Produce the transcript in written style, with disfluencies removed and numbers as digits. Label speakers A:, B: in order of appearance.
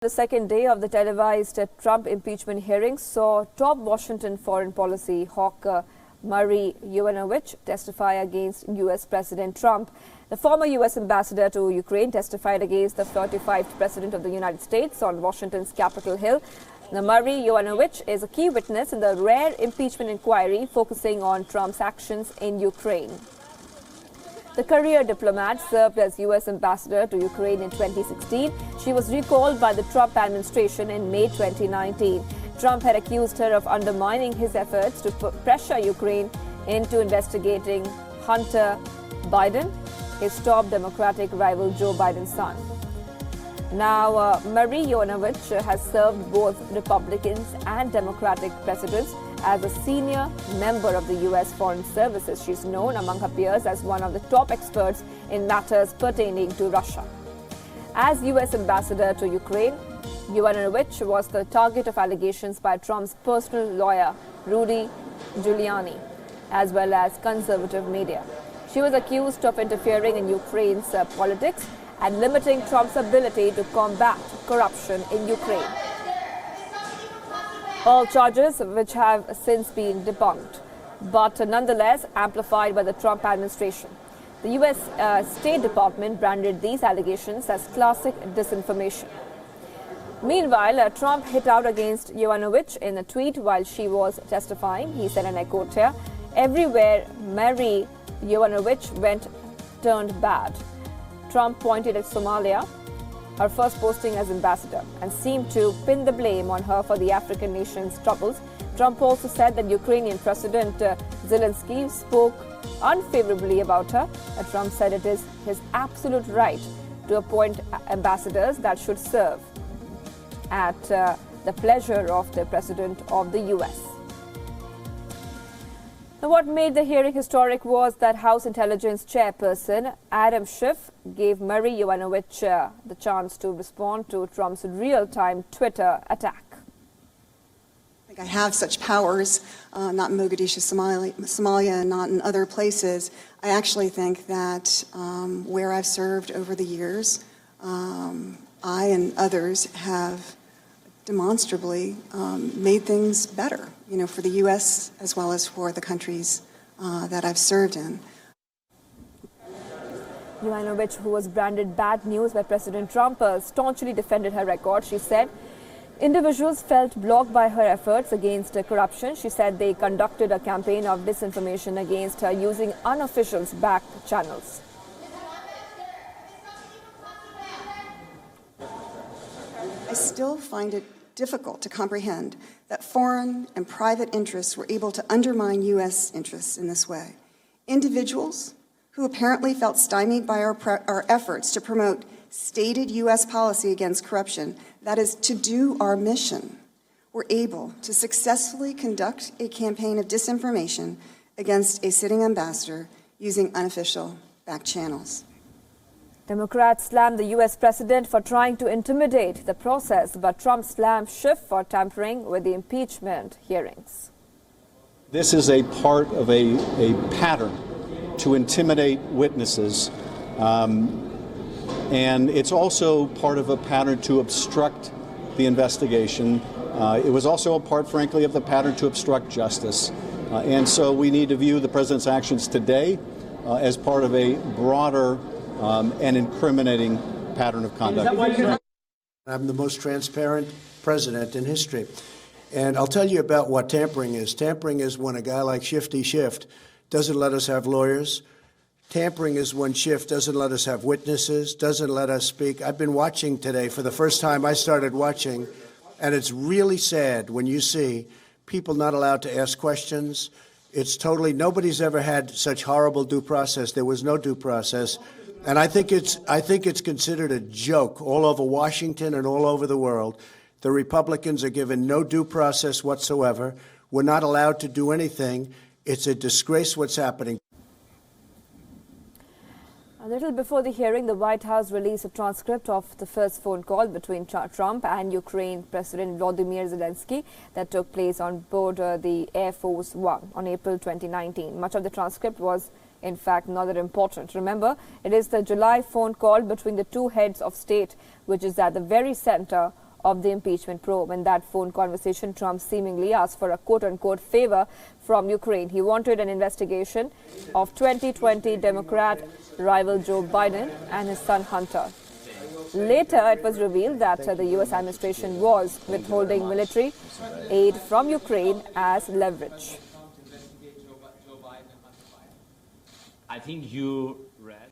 A: The second day of the televised Trump impeachment hearings saw top Washington foreign policy hawk Murray Yovanovitch testify against U.S. President Trump. The former U.S. ambassador to Ukraine testified against the 45th President of the United States on Washington's Capitol Hill. Now, Murray Yovanovitch is a key witness in the rare impeachment inquiry focusing on Trump's actions in Ukraine. The career diplomat served as U.S. ambassador to Ukraine in 2016. She was recalled by the Trump administration in May 2019. Trump had accused her of undermining his efforts to pressure Ukraine into investigating Hunter Biden, his top Democratic rival Joe Biden's son. Now, Murray Yovanovitch has served both Republicans and Democratic presidents as a senior member of the U.S. Foreign Services. She's known among her peers as one of the top experts in matters pertaining to Russia. As U.S. ambassador to Ukraine, Yovanovitch was the target of allegations by Trump's personal lawyer, Rudy Giuliani, as well as conservative media. She was accused of interfering in Ukraine's politics and limiting Trump's ability to combat corruption in Ukraine. All charges which have since been debunked, but nonetheless amplified by the Trump administration. The U.S. State Department branded these allegations as classic disinformation. Meanwhile, Trump hit out against Yovanovitch in a tweet while she was testifying. He said, and I quote here, "Everywhere Murray Yovanovitch went turned bad." Trump pointed at Somalia, her first posting as ambassador, and seemed to pin the blame on her for the African nation's troubles. Trump also said that Ukrainian President Zelensky spoke unfavorably about her. Trump said it is his absolute right to appoint ambassadors that should serve at the pleasure of the President of the U.S. Now, what made the hearing historic was that House Intelligence Chairperson Adam Schiff gave Murray Yovanovitch the chance to respond to Trump's real-time Twitter attack.
B: I think I have such powers, not in Mogadishu, Somalia, and not in other places. I actually think that where I've served over the years, I and others have demonstrably made things better, for the U.S. as well as for the countries that I've served in.
A: Yovanovitch, who was branded bad news by President Trump, staunchly defended her record. She said individuals felt blocked by her efforts against corruption. She said they conducted a campaign of disinformation against her using unofficials' back channels.
B: I still find it difficult to comprehend that foreign and private interests were able to undermine U.S. interests in this way. Individuals who apparently felt stymied by our efforts to promote stated U.S. policy against corruption, that is, to do our mission, were able to successfully conduct a campaign of disinformation against a sitting ambassador using unofficial back channels.
A: Democrats slammed the U.S. president for trying to intimidate the process, but Trump slammed Schiff for tampering with the impeachment hearings.
C: This is a part of a pattern to intimidate witnesses, and it's also part of a pattern to obstruct the investigation. It was also a part, frankly, of the pattern to obstruct justice. And so we need to view the president's actions today as part of a broader and incriminating pattern of conduct.
D: I'm the most transparent president in history. And I'll tell you about what tampering is. Tampering is when a guy like Shifty Schiff doesn't let us have lawyers. Tampering is when Schiff doesn't let us have witnesses, doesn't let us speak. I've been watching today. For the first time, I started watching, and it's really sad when you see people not allowed to ask questions. It's totally, nobody's ever had such horrible due process. There was no due process. And I think it's considered a joke all over Washington and all over the world. The Republicans are given no due process whatsoever. We're not allowed to do anything. It's a disgrace what's happening.
A: A little before the hearing, the White House released a transcript of the first phone call between Trump and Ukraine President Volodymyr Zelensky that took place on board the Air Force One on April 2019. Much of the transcript was in fact not that important. Remember, it is the July phone call between the two heads of state which is at the very center of the impeachment probe. In that phone conversation, Trump seemingly asked for a quote-unquote favor from Ukraine. He wanted an investigation of 2020 Democrat rival Joe Biden and his son Hunter. Later, it was revealed that the U.S. administration was withholding military aid from Ukraine as leverage.
E: I think you read.